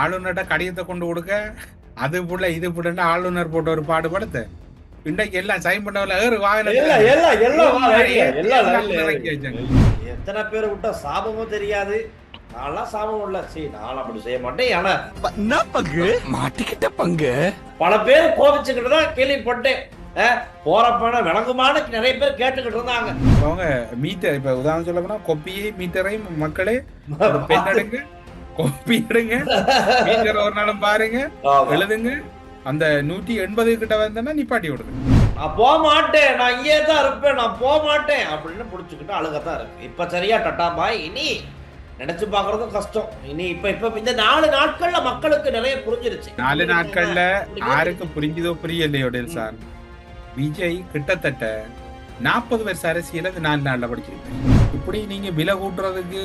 ஆளுநர்கிட்ட கடிதத்தை கொண்டு கொடுக்க அது புள்ள இது புள்ளன்னு ஆளுநர் போட்ட ஒரு பாடுபடுத்த இன்றைக்கு எல்லாம் சைன் பண்ணவல எத்தனை பேர் விட்டா சாபமும் தெரியாது. நான்லாம் சாபம் இல்ல, சரி நான் அப்படி செய்ய மாட்டேன். ஆனா பங்கு மாட்டிக்கிட்ட பங்கு பல பேர் கோபிச்சுக்கிட்டு தான் கேள்விப்பட்டேன். போறப்ப விளங்குமான நிறைய பேர் கேட்டுக்கிட்டு இருந்தாங்க. அவங்க மீட்டர் இப்ப உதாரணம் சொல்ல போனா கொப்பியை மீட்டரையும் மக்களே பெண் எடுங்க, கொப்பி எடுங்க, மீட்டர் ஒரு நாளும் பாருங்க, எழுதுங்க. அந்த 180 கிட்ட வந்தா நிப்பாட்டி விடுங்க. நான் போக மாட்டேன், நான் இங்கே தான் இருப்பேன், நான் போக மாட்டேன் அப்படின்னு புடிச்சுக்கிட்டு அழுகத்தான் இருக்கு. இப்ப சரியா டட்டா பாய். இனி நினைச்சு பாக்குறதும் கஷ்டம். இனி இப்ப இந்த 4 நாட்கள்ல மக்களுக்கு நிறைய புரிஞ்சிருச்சு. 4 நாட்கள்ல யாருக்கு புரிஞ்சதோ புரியலையோ சார். விஜய் கிட்டத்தட்ட 40 வருஷ அரசியல 4 நாள்ல படிச்சிருக்கேன். இப்படி நீங்க விலை கூட்டுறதுக்கு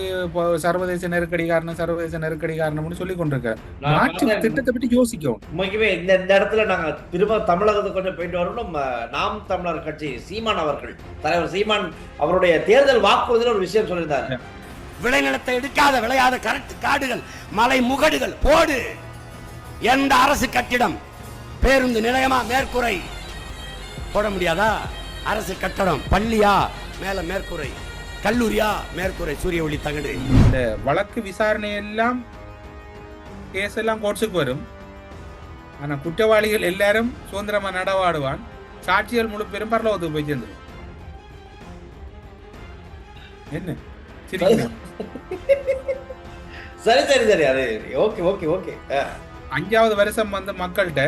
சர்வதேச நெருக்கடி காரணம்னு சொல்லி கொண்டிருக்க மாற்று திட்டத்தை பற்றி யோசிக்கும். உண்மைக்குமே இந்த இடத்துல நாங்க திரும்ப தமிழகத்துக்கு கொஞ்சம் போயிட்டு வரணும். நாம் தமிழர் கட்சி சீமான் அவர்கள், தலைவர் சீமான் அவருடைய தேர்தல் வாக்குறுதியில் ஒரு விஷயம் சொல்லியிருந்தாரு. விளைநிலத்தை எடுக்காத விளையாத கரட்டு காடுகள், மலை முகடுகள் போடு. எந்த அரசு கட்டிடம், பேருந்து நிலையமா மேற்கூரை போட முடியாதா? அரசு கட்டடம், பள்ளியா மேல மேற்கூரை, கல்லூரியா மேற்கூரை, சூரிய ஒளி தகடு. இந்த வழக்கு விசாரணை எல்லாம் கேஸ் எல்லாம் கோர்ட்ஸுக்கு வரும். ஆனா குற்றவாளிகள் எல்லாரும் சுதந்திரமா நடவாடுவான். சாட்சிகள் முழு பெரும் பரலோகத்துக்கு போய் சேர்ந்துடும். என்ன சரி சரி சரி, அது ஓகே ஓகே ஓகே. 5வது வருஷம் வந்து மக்கள்கிட்ட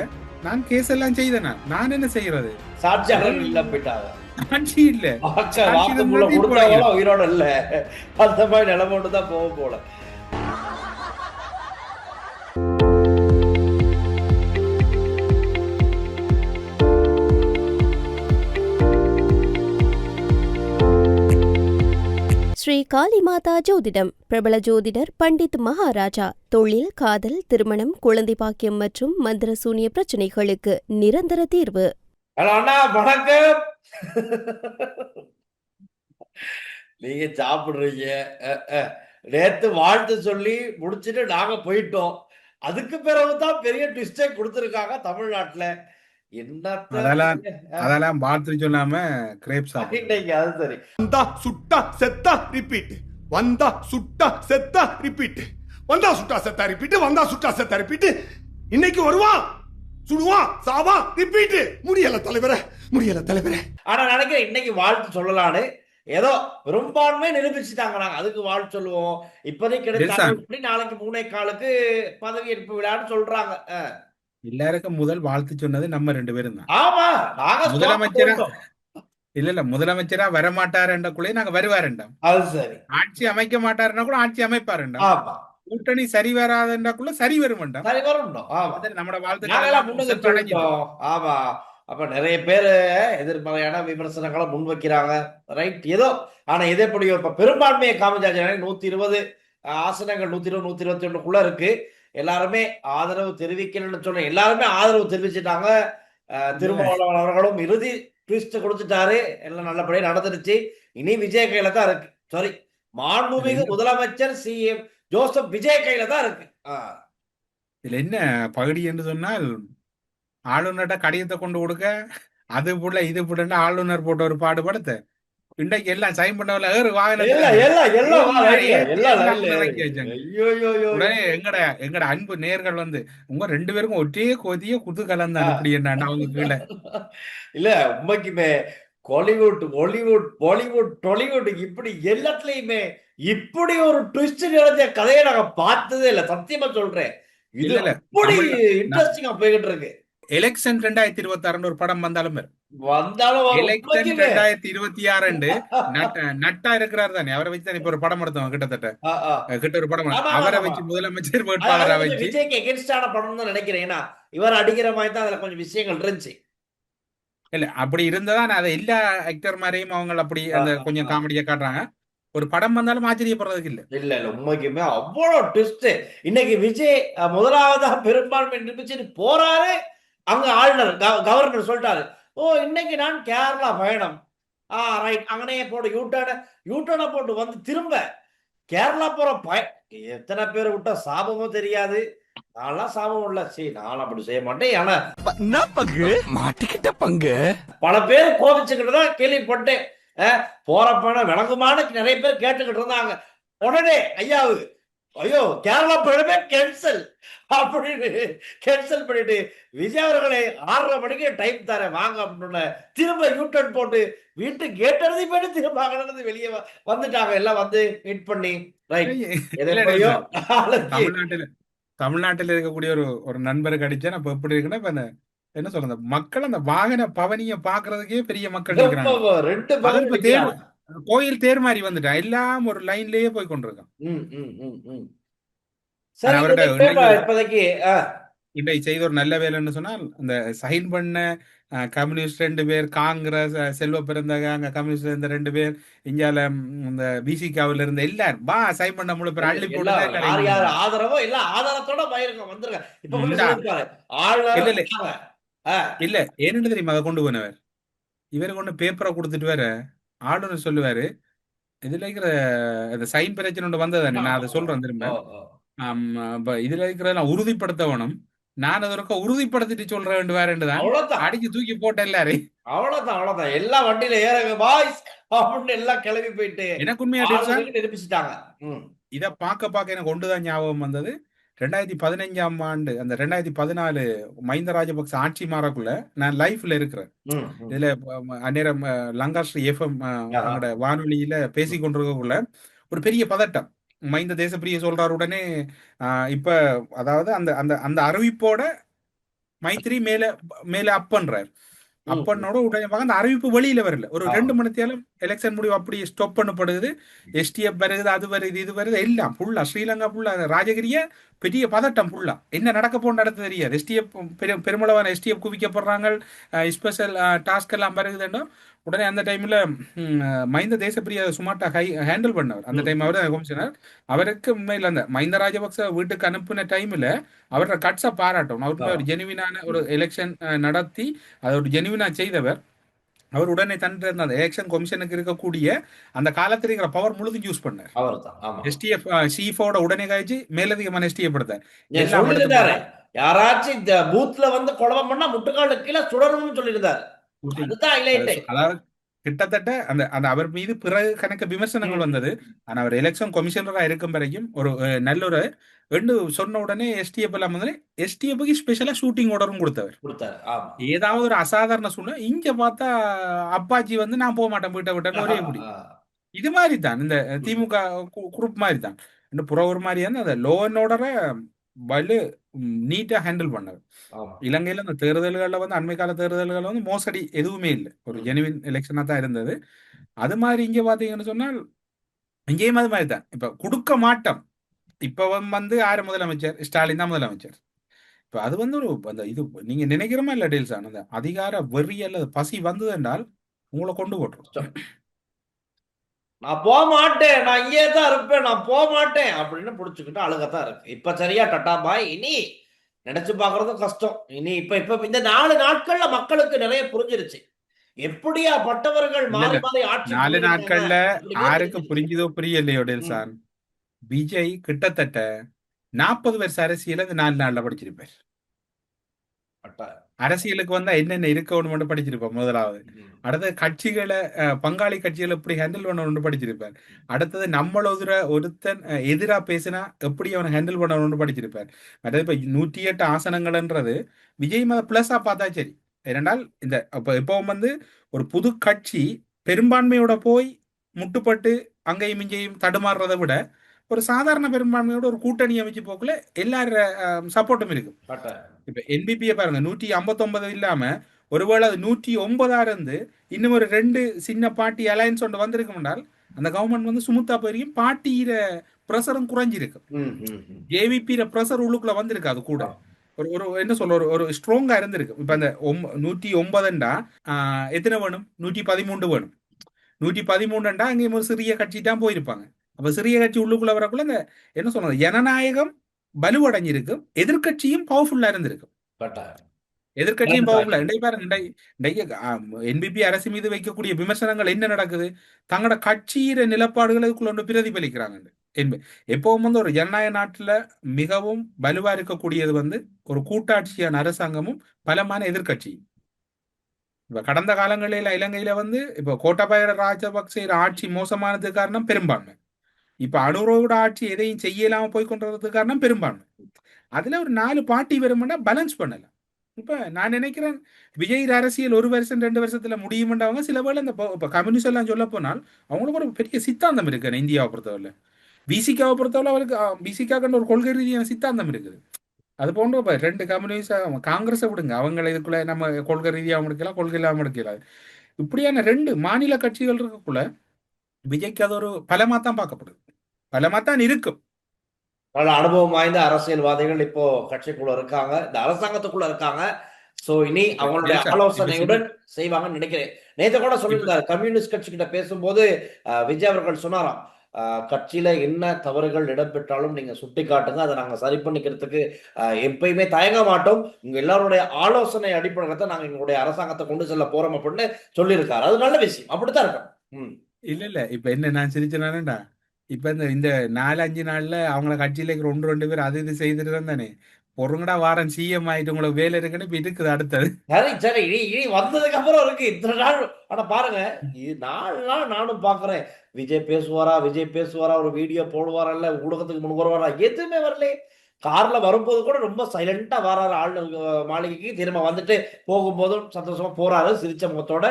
நான் கேஸ் எல்லாம் செய்தேன், நான் என்ன செய்யறது? சாட்சியாளர் இல்ல போயிட்டாங்க, சாட்சி இல்ல, உயிரோட இல்ல. அந்த மாதிரி நிலைமை தான் போக போல. ஸ்ரீ காளிமாதா ஜோதிடம். பிரபல ஜோதிடர் பண்டித் மகாராஜா. தொழில், காதல், திருமணம், குழந்தை பாக்கியம் மற்றும் மந்திர சூனிய பிரச்சனைகளுக்கு நிரந்தர தீர்வு. அண்ணா வணக்கம். நீங்க சாப்பிடுறீங்க. நேத்து வாழ்த்து சொல்லி முடிச்சுட்டு நாங்க போயிட்டோம். அதுக்கு பிறகுதான் பெரிய ட்விஸ்டே கொடுத்திருக்காங்க தமிழ்நாட்டுல. அதெல்லாம் பார்த்து சொல்லாம கிரேப்ஸ் அது சரி. வந்தா சுட்டா செத்தா ரிப்பீட், வந்தா சுட்டா செத்தா ரிப்பீட், வந்தா சுட்டா செத்தா ரிப்பீட், வந்தா சுட்டா செத்தா ரிப்பீட். இன்னைக்கு வருவான், சுடுவான், சாவா, ரிப்பீட். முடியல தலைவரே, முடியல தலைவரே. ஆனா நினைக்கிறேன் இன்னைக்கு வாழ்த்து சொல்லலான்னு ஏதோ பெரும்பான்மை நிரூபிச்சுட்டாங்க. நாங்க அதுக்கு வாழ்த்து சொல்லுவோம். இப்போதைக்கு கிடைச்சா நாளைக்கு 3:15 பதவியேற்பு விழான்னு சொல்றாங்க. எல்லாருக்கும் முதல் வாழ்த்து சொன்னது நம்ம 2 பேரும் தான். ஆமா, நாங்க முதலமைச்சரா இல்ல வரமாட்டாருக்குள்ளே நாங்க வருவாருண்டோம். அது சரி. ஆட்சி அமைக்க மாட்டாருன்னா கூட ஆட்சி அமைப்பாருண்டோம். ஆமா, கூட்டணி சரி வராதுக்குள்ள சரி வருமாண்டோம். சரி வரும். நம்மட வாழ்த்து. ஆமா, அப்ப நிறைய பேர் எதிர்மறையான விமர்சனங்களை முன்வைக்கிறாங்க. ரைட், ஏதோ. ஆனா இதே எப்படியோ இப்ப பெரும்பான்மையை காமிச்சாச்சு. 120 ஆசனங்கள் 120 121 இருக்கு. எல்லாருமே ஆதரவு தெரிவிக்கணும்னு சொன்ன எல்லாருமே ஆதரவு தெரிவிச்சுட்டாங்க. திருமாவளவன் அவர்களும் இறுதி ட்விஸ்ட் கொடுத்துட்டாரு. எல்லாம் நல்லபடியா நடந்துருச்சு. இனி விஜய் கையில தான் இருக்கு. சாரி, மாண்புமிகு முதலமைச்சர் சிஎம் ஜோசப் விஜய் கையில தான் இருக்கு. இதுல என்ன பகுதி என்று சொன்னால், ஆளுநர்கிட்ட கடிதத்தை கொண்டு கொடுக்க அது புள்ள இது புள்ளன்னு ஆளுநர் போட்ட ஒரு பாடுபடுத்த இன்றைக்கு எல்லாம் சைன் பண்ணவல எங்கட அன்பு நேர்கள் வந்து உங்க 2 பேருக்கும் ஒரே கொதிய குதூகலம் தான். அப்படி என்ன அவங்க கீழே இல்ல, உண்மைக்குமே கோலிவுட், ஹாலிவுட், பாலிவுட், டாலிவுட் இப்படி எல்லாத்துலயுமே இப்படி ஒரு ட்விஸ்ட் நிறைஞ்ச கதையை நாங்க பார்த்ததே இல்ல. சத்தியமா சொல்றேன், இது இப்படி இன்ட்ரெஸ்டிங்கா போய்கிட்டு இருக்கு. எலெக்ஷன் 2026 ஒரு படம் வந்தாலும் எலெக்ஷன் 2026 நட்டா இருக்கிறார் தானே, அவரை வச்சு தான் இப்ப ஒரு படம் எடுத்தோம். கிட்ட ஒரு படம் அவரை வச்சு முதலமைச்சர் வேட்பாளரை வச்சு விஜய்க்கு எகென்ஸ்டான படம் தான் நினைக்கிறேன். இவர் அடிக்கிற மாதிரி தான் அதுல கொஞ்சம் விஷயங்கள் இருந்துச்சு. இல்ல அப்படி இருந்ததான் அதை எல்லா ஆக்டர் மாதிரியும் அவங்க அப்படி அந்த கொஞ்சம் காமெடியா காட்டுறாங்க. ஒரு படம் வந்தாலும் ஆச்சரியப்படுறதுக்கு இல்ல. இல்ல உண்மைக்குமே அவ்வளவு ட்விஸ்ட். இன்னைக்கு விஜய் முதலாவதா பெரும்பான்மை நிரூபிச்சுட்டு போறாரு. அங்க ஆளுநர் கவர்னர் சொல்லிட்டாரு, ஓ இன்னைக்கு நான் கேரளா பயணம். ரைட், அங்கனையே போட்டு யூட்டர்னை போட்டு வந்து திரும்ப கேரளா போற எத்தனை பேர் விட்டா சாபமும் தெரியாது. நான்லாம் சாபம் இல்ல. சரி, நான் அப்படி செய்ய மாட்டேன். ஆனா என்ன பங்கு மாட்டிக்கிட்ட பங்கு. பல பேர் கோபிச்சுக்கிட்டு தான் கேள்விப்பட்டேன். போறப்ப விளங்குமான்னு நிறைய பேர் கேட்டுக்கிட்டு இருந்தாங்க. உடனே ஐயாவு, ஐயோ கேரளா பயணமே கேன்சல் அப்படின்னு கேன்சல் பண்ணிட்டு, விஜய் அவர்களே 6:30 மணிக்கு டைம் தரேன் வாங்க அப்படின்னு திரும்ப யூட்டர்ன் போட்டு வீட்டு கேட் எழுதி போயிட்டு திரும்ப அங்க நடந்து வெளியே வந்துட்டாங்க. எல்லாம் வந்து மீட் பண்ணி ரைட் எதை இல்ல எப்படியோ சார், நாளைக்கு தமிழ்நாட்டில் தமிழ்நாட்டில் இருக்கக்கூடிய ஒரு ஒரு நண்பரை கடிச்சா இப்ப எப்படி இருக்குன்னா இப்ப அந்த என்ன சொல்றது மக்கள் அந்த வாகன பவனியை பாக்குறதுக்கே பெரிய மக்கள் நிக்கிறாங்க. 2 அதுவும் பக்கம் இப்ப தேர் நிக்கிறாங்க. கோயில் தேர் மாதிரி வந்துட்டான், எல்லாம் ஒரு லைன்லயே போய் கொண்டிருக்கான். ம், ம், ம், ம். ஆனா சரி, அவர்கிட்ட கேட்பா இன்னைக்கு இப்போதைக்கு. இன்றைக்கு செய்த ஒரு நல்ல வேலைன்னு சொன்னால் அந்த சைன் பண்ண கம்யூனிஸ்ட் 2 பேர், காங்கிரஸ் செல்வ பிறந்தக அங்க கம்யூனிஸ்ட் இந்த 2 பேர், இந்தியால இந்த பிசிகாவில் இருந்த எல்லாரும் சைன் பண்ண முழு பேர் அள்ளி போட்டு எல்லாம் எல்லாரும் யார் இங்க யார் வந்தாங்க. ஆதரவோ எல்லாம் ஆதாரத்தோட பயிருங்க வந்துருங்க. இப்ப கூட இந்தா, சொல்லிருப்பாரு இல்ல ஆளுநர் இல்ல வந்தாங்க. ஆ, இல்ல ஏன்னு தெரியுமா அதை கொண்டு போனவர், இவருக்கு ஒண்ணு பேப்பரை கொடுத்துட்டு வேற ஆளுநர் சொல்லுவாரு, இதுல இருக்கிற அந்த சைன் பிரச்சனை ஒன்று வந்ததானே, ஆமா, நான் அதை ஆமா. சொல்றேன் திரும்ப. ஓ, ஓ. இப்ப இதுல இருக்கிறதெல்லாம் உறுதிப்படுத்த வேணும், நான் அதற்க உறுதிப்படுத்திட்டு சொல்றேன் வேண்டு தான் அவ்வளவுதான், அடிச்சு தூக்கி போட்ட எல்லாரையும். அவ்வளவுதான், அவ்வளவுதான். எல்லாம் வண்டியில ஏறுங்க பாய்ஸ் அப்படின்னு எல்லாம் கிளம்பி போயிட்டு எனக்கு உண்மையா 6 டெல்சான் மணிக்கு நிரூபிச்சுட்டாங்க. ம், இதை பார்க்க எனக்கு ஒன்றுதான் ஞாபகம் வந்தது. 2015 அந்த 2014 மஹிந்த ராஜபக்ச ஆட்சி மாறக்குள்ள நான் லைஃப்ல இருக்கிறேன். ம், ம். இதுல அந்நேரம் லங்காஸ்ரீ எஃப்எம் ஆஹா. அங்கட வானொலியில பேசி கொண்டிருக்கக்குள்ள ஒரு பெரிய பதட்டம். மஹிந்த தேசப்பிரிய சொல்றாரு உடனே இப்ப அதாவது அந்த அந்த அந்த அறிவிப்போட மைத்திரி மேல மேல அப் பண்றாரு. ம், ம். அப்பனோட உடனே பார்க்க அந்த அறிவிப்பு வெளியில வரல. ஒரு ஆமா. 2 மணித்தியாலும் எலெக்ஷன் முடிவு அப்படி ஸ்டாப் பண்ணப்படுது. எஸ்டிஎஃப் வருது, அது வருது, இது வருது, எல்லாம் ஃபுல்லா ஸ்ரீலங்கா ஃபுல்லா ராஜகிரிய பெரிய பதட்டம் ஃபுல்லா. என்ன நடக்க போன நடத்த தெரியாது. எஸ்டிஎஃப் பெருமளவான எஸ்டிஎஃப் குவிக்கப்படுறாங்க, ஸ்பெஷல் டாஸ்க் எல்லாம் வருதுன்னா உடனே அந்த டைம்ல மஹிந்த தேசப்பிரிய சுமார்ட்டா ஹேண்டில் பண்ணவர். அந்த ம், டைம் அவர் கமிஷனர். அவருக்கு உண்மையில் அந்த மஹிந்த ராஜபக்ச வீட்டுக்கு அனுப்பின டைம்ல அவரோட கட்ஸை பாராட்டணும். அவருமே ஆமா. ஒரு ஜெனுவினான ஒரு எலெக்ஷன் நடத்தி அதை ஒரு ஜெனுவினா செய்தவர். அவர் உடனே தன்னுடைய அந்த எலெக்ஷன் கமிஷனுக்கு இருக்கக்கூடிய அந்த காலத்தில் இருக்கிற பவர் முழுதும் யூஸ் பண்ணார். அவர்தான். ஆமா. எஸ்டிஎஃப் சீஃபோட உடனே கழிச்சு மேலதிகமான எஸ்டிஎஃப் எடுத்தார். ஏன் எல்லாம் எடுத்து சொல்லியிருந்தாரு, யாராச்சும் இந்த பூத்ல வந்து குழப்பம் பண்ணா முட்டுக்கால கீழே சுடணும்னு சொல்லியிருந்தாரு. போட்டு அதுதான் ஹைலைட். அதாவது கிட்டத்தட்ட அந்த அந்த அவர் மீது பிறகு கணக்கு விமர்சனங்கள் வந்தது. ஆனா அவர் எலெக்ஷன் கமிஷனரா இருக்கும் வரைக்கும் ஒரு நல்ல ஒரு ரெண்டு சொன்ன உடனே எஸ்டிஎஃப் எல்லாம் வந்து எஸ்டிஎஃப்க்கு ஸ்பெஷலா ஷூட்டிங் ஆர்டரும் கொடுத்தவர். கொடுத்தாரு. ஆமா. ஏதாவது ஒரு அசாதாரண சூழ்நிலை இங்க பார்த்தா அப்பாச்சி வந்து நான் போக மாட்டேன் வீட்டை விட்டேன்னு ஒரே இப்படி ஆ. இது மாதிரி தான் இந்த திமுக குரூப் மாதிரி தான். இந்த புற ஒரு மாதிரி வந்து அந்த லோ அண்ட் ஆர்டரை வலு நீட்டா ஹேண்டில் பண்ணது. ஆமா. இலங்கையில அந்த தேர்தல்களில் வந்து அண்மை கால தேர்தல்கள் வந்து மோசடி எதுவுமே இல்லை, ஒரு ஜெனுவின் எலெக்ஷனா தான் இருந்தது. அது மாதிரி இங்க பாத்தீங்கன்னு சொன்னால் இங்கேயும் அது மாதிரி தான். இப்ப கொடுக்க மாட்டோம். இப்ப வந்து யாரு முதலமைச்சர்? ஸ்டாலின் தான் முதலமைச்சர். இப்ப அது வந்து ஒரு அந்த இது நீங்க நினைக்கிறமா இல்ல டீல்ஸ் அந்த அதிகார வெறி அல்லது பசி வந்தது என்றால் உங்களை கொண்டு போட்டுரும். நான் போக மாட்டேன், நான் இங்கே தான் இருப்பேன், நான் போக மாட்டேன் அப்படின்னு புடிச்சுக்கிட்டு அழுகத்தான் இருக்கு. இப்ப சரியா டட்டா பாய். இனி நினைச்சு பாக்குறதும் கஷ்டம். இனி இப்ப இப்ப இந்த 4 நாட்கள்ல மக்களுக்கு நிறைய புரிஞ்சிருச்சு. எப்படியா பட்டவர்கள் இல்ல மாறி இல்ல மாறி ஆட்சி 4 புரிஞ்சிருக்காங்க நாட்கள்ல அப்படிங்கிறது யாருக்கு தெரிஞ்சிருச்சு. புரிஞ்சுதோ புரியலையோ ம். டெல்சான், விஜய் கிட்டத்தட்ட 40 வருஷ அரசியல இந்த 4 நாள்ல படிச்சிருப்பார். பட்டா. அரசியலுக்கு வந்தா என்னென்ன இருக்கணும்னு மட்டும் படிச்சிருப்பார் முதலாவது. ம். அடுத்தது கட்சிகளை பங்காளி கட்சிகளை எப்படி ஹேண்டில் பண்ணணும்னு படிச்சிருப்பார். அடுத்தது நம்மள ஒருத்தன் எதிரா பேசினா எப்படி அவனை ஹேண்டில் பண்ணணும்னு படிச்சிருப்பார். அதாவது இப்ப 108 ஆசனங்கள்ன்றது விஜய் மத பிளஸா பார்த்தா சரி. ஏனென்றால் இந்த எப்பவும் வந்து ஒரு புது கட்சி பெரும்பான்மையோட போய் முட்டுப்பட்டு அங்கேயும் இங்கேயும் தடுமாறுறதை விட ஒரு சாதாரண பெரும்பான்மையோட ஒரு கூட்டணி அமைச்சு போக்குல எல்லாரும் சப்போர்ட்டும் இருக்கு. பட்டா. இப்ப என்பிபியை பாருங்க, 159 இல்லாம ஒருவேளை அது 109 இருந்து இன்னும் ஒரு 2 சின்ன பார்ட்டி அலையன்ஸ் ஒன்று வந்திருக்கும்னால் அந்த கவர்மெண்ட் வந்து சுமுத்தா போயிருக்கும். பார்ட்டியில ப்ரெஷரும் குறைஞ்சிருக்கு. ம், ம், ம். ஏவிபியில ப்ரெஷர் உள்ளுக்குள்ள வந்திருக்கு. அது கூட ஒரு ஒரு என்ன சொல்ல ஒரு ஸ்ட்ராங்கா இருந்திருக்கு. இப்ப அந்த 109 எத்தனை வேணும்? 113 வேணும். 113 அங்கேயும் ஒரு சிறிய கட்சி தான் போயிருப்பாங்க. அப்ப சிறிய கட்சி உள்ளுக்குள்ள வரக்குள்ள இந்த என்ன சொல்றது ஜனநாயகம் வலுவடைஞ்சிருக்கும், எதிர்கட்சியும் பவர்ஃபுல்லா இருந்திருக்கும். பட்டா. எதிர்கட்சியும் பவர்ஃபுல்லா இன்றைய பாருங்க, என்பிபி அரசு மீது வைக்கக்கூடிய விமர்சனங்கள் என்ன நடக்குது? தங்களோட கட்சியில நிலப்பாடுகளுக்குள்ள ஒன்று பிரதிபலிக்கிறாங்க. எப்பவும் வந்து ஒரு ஜனநாயக நாட்டுல மிகவும் வலுவா இருக்கக்கூடியது வந்து ஒரு கூட்டாட்சியான அரசாங்கமும் பலமான எதிர்க்கட்சியும். இப்ப கடந்த காலங்களில இலங்கையில வந்து இப்ப கோட்டாபய ராஜபக்சே ஆட்சி மோசமானதுக்கு காரணம் பெரும்பான்மை. இப்ப அனுரோட ஆட்சி எதையும் செய்யலாம போய் கொண்டிருக்கிறதுக்கு காரணம் பெரும்பான்மை. அதுல ஒரு 4 பார்ட்டி வரும்னா பேலன்ஸ் பண்ணலாம். இப்ப நான் நினைக்கிறேன் விஜய் அரசியல் 1 வருஷம் 2 வருஷத்துல முடியுமென்றவங்க சில வேளை இந்த இப்ப கம்யூனிஸ்ட் எல்லாம் சொல்ல போனால் அவங்களுக்கு ஒரு பெரிய சித்தாந்தம் இருக்கு இந்தியாவை பொறுத்தவரை. பிசிகாவை பொறுத்தவரை அவருக்கு பிசிகாக்கு ஒரு கொள்கை ரீதியான சித்தாந்தம் இருக்குது. அது போன்ற இப்ப 2 கம்யூனிஸ்ட் காங்கிரஸை விடுங்க, அவங்களை இதுக்குள்ள நம்ம கொள்கை ரீதியாக முடிக்கலாம், கொள்கை இல்லாம முடிக்கலாம். இப்படியான 2 மாநில கட்சிகள் இருக்கக்குள்ள விஜய்க்கு அது ஒரு பலமா தான் பார்க்கப்படுது, பலமா தான் இருக்கும். நல்ல அனுபவம் வாய்ந்த அரசியல்வாதிகள் இப்போ கட்சிக்குள்ள இருக்காங்க, இந்த அரசாங்கத்துக்குள்ள இருக்காங்க. சோ இனி அவங்களுடைய ஆலோசனையுடன் செய்வாங்கன்னு நினைக்கிறேன். நேற்று கூட சொல்லியிருந்தாரு, கம்யூனிஸ்ட் கட்சி கிட்ட பேசும்போது விஜய் அவர்கள் சொன்னாராம், கட்சியில என்ன தவறுகள் இடம்பெற்றாலும் நீங்க சுட்டி காட்டுங்க, அதை நாங்க சரி பண்ணிக்கிறதுக்கு எப்பயுமே தயங்க மாட்டோம், உங்க எல்லாருடைய ஆலோசனை அடிப்படையில் நாங்க எங்களுடைய அரசாங்கத்தை கொண்டு செல்ல போறோம் அப்படின்னு சொல்லியிருக்காரு. அது நல்ல விஷயம், அப்படித்தான் இருக்கும். இல்ல இப்ப என்ன நான் சிரிச்சேனாடா, இப்ப இந்த 4-5 நாள்ல அவங்கள கட்சியில 1-2 பேர் அது இது செய்துட்டு தான் தானே பொறுங்கடா வாரம் சிஎம் ஆயிட்டு உங்களுக்கு வேலை இருக்குன்னு இப்ப இருக்குது அடுத்தது. சரி இனி வந்ததுக்கு அப்புறம் இருக்கு இத்தனை நாள். ஆனா பாருங்க, இது 4 நாள் நானும் பாக்குறேன், விஜய் பேசுவாரா, ஒரு வீடியோ போடுவாரா, இல்ல ஊடகத்துக்கு முன் வருவாரா, எதுவுமே வரல. கார்ல வரும்போது கூட ரொம்ப சைலண்டா வராரு, ஆளு மாளிகைக்கு திரும்ப வந்துட்டு போகும்போதும் சந்தோஷமா போறாரு சிரிச்ச முகத்தோட.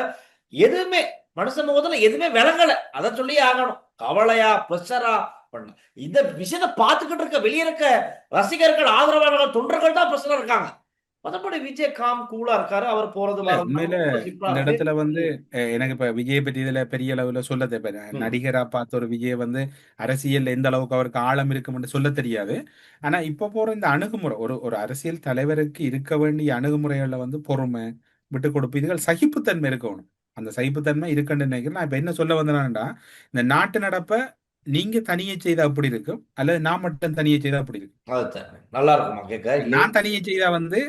எதுவுமே மனுஷன் முகத்துல எதுவுமே விளங்கல. அதை சொல்லி ஆகணும். கவலையா பிரஷரா பண்ண இந்த விஷயத்தை பார்த்துக்கிட்டு இருக்க வெளியே இருக்க ரசிகர்கள், ஆதரவாளர்கள், தொண்டர்கள் தான் பிரச்சனை இருக்காங்க. மற்றபடி விஜய் காம் கூலா இருக்காரு. அவர் போறது உண்மையில இந்த இடத்துல வந்து எனக்கு இப்ப விஜயை பற்றி இதுல பெரிய அளவுல சொல்ல தேவை. நடிகரா பார்த்த ஒரு விஜய் வந்து அரசியல் எந்த அளவுக்கு அவருக்கு ஆழம் இருக்கும்னு சொல்ல தெரியாது. ஆனா இப்ப போற இந்த அணுகுமுறை, ஒரு அரசியல் தலைவருக்கு இருக்க வேண்டிய அணுகுமுறைகள்ல வந்து பொறுமை, விட்டு கொடுப்பு, இதுகள் சகிப்புத்தன்மை இருக்கணும். அந்த சகிப்புத்தன்மை இருக்குன்னு நினைக்கிறேன். நான் இப்ப என்ன சொல்ல வந்தேன்னா, இந்த நாட்டு நடப்ப நீங்க தனியே செய்தா அப்படி இருக்கும், அல்லது நான் மட்டும் தனியே செய்தா அப்படி இருக்கும். நல்லா இருக்குமா கேட்க? நான் தனியே செய்தா வந்து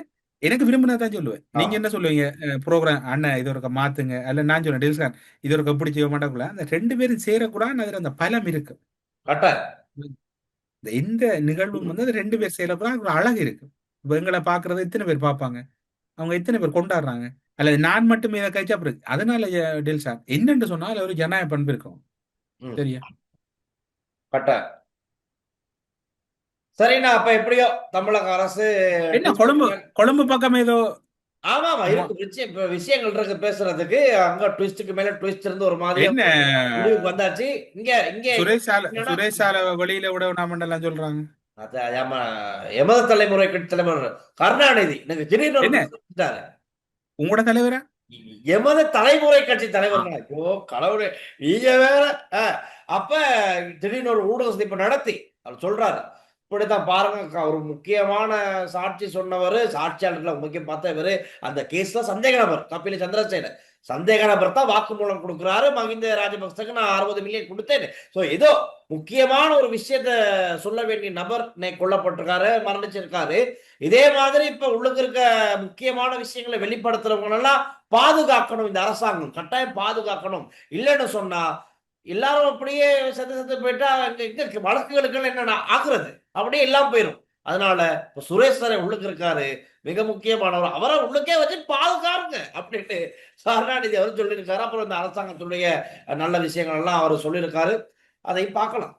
எனக்கு விரும்பினதான் சொல்லுவேன். நீங்க என்ன சொல்லுவீங்க? ப்ரோக்ராம் அண்ணன் இது ஒரு மாத்துங்க, அல்ல நான் சொல்லுவேன் டெல்ஸ்கான் இது ஒரு எப்படி செய்ய மாட்டாக்குள்ள, அந்த 2 பேரும் சேரக்கூடாது. அதுல அந்த பலம் இருக்கு. எந்த நிகழ்வும் வந்து அது 2 பேர் சேரக்கூட ஒரு அழகு இருக்கு. இப்ப எங்களை பாக்குறத எத்தனை பேர் பார்ப்பாங்க, அவங்க எத்தனை பேர் கொண்டாடுறாங்க, அல்லது நான் மட்டுமே இதை கழிச்சா அப்படி. அதனால டெல்சா என்னன்னு சொன்னால் ஒரு ஜனநாயக பண்பு இருக்கும். சரியா? சரிண்ணா, அப்ப எப்படியோ தமிழக அரசு என்ன கொழும்பு பக்கம் ஏதோ ஆமா இருக்கு விஷயங்கள் இருக்கு பேசுறதுக்கு. அங்க ட்விஸ்டுக்கு மேல ட்விஸ்ட் இருந்து ஒரு மாதிரி முடிவுக்கு வந்தாச்சு. இங்க சுரேஷால வெளியில விட நாமெல்லாம் சொல்றாங்க. எமது தலைமுறை தலைவர் கருணாநிதி திடீர்னு உங்களோட தலைவரா? எமது தலைமுறை கட்சி தலைவர். கடவுளே, நீங்க வேற. அப்ப திடீர்னு ஒரு ஊடக சந்திப்பு நடத்தி அவர் சொல்றாரு, இப்படித்தான் பாருங்க, ஒரு முக்கியமான சாட்சி சொன்னவர், சாட்சியாளர்கள் முக்கியம் பார்த்த இவரு அந்த கேஸ்ல சந்தேக நபர் கபில சந்திரசேன சந்தேக நபர் தான் வாக்குமூலம் கொடுக்கிறாரு. மஹிந்த ராஜபக்சக்கு நான் 60 மில்லியன் கொடுத்தேன். சோ ஏதோ முக்கியமான ஒரு விஷயத்த சொல்ல வேண்டிய நபர் கொல்லப்பட்டிருக்காரு, மரணிச்சிருக்காரு. இதே மாதிரி இப்ப உள்ளுக்கு இருக்க முக்கியமான விஷயங்களை வெளிப்படுத்துறவங்க எல்லாம் பாதுகாக்கணும். இந்த அரசாங்கம் கட்டாயம் பாதுகாக்கணும். இல்லைன்னு சொன்னா எல்லாரும் அப்படியே செத்து போயிட்டா இங்க வழக்குகளுக்கு என்ன ஆகுறது? அப்படியே எல்லாம் போயிடும். அதனால சுரேஷ் சார் உள்ளுக்கு இருக்காரு, மிக முக்கியமானவர், அவரை உள்ளுக்கே வச்சு பாதுகாருங்க அப்படின்னு கருணாநிதி அவர் சொல்லியிருக்காரு. அப்புறம் இந்த அரசாங்கத்துடைய நல்ல விஷயங்கள் எல்லாம் அவர் சொல்லியிருக்காரு. அதை பார்க்கலாம்.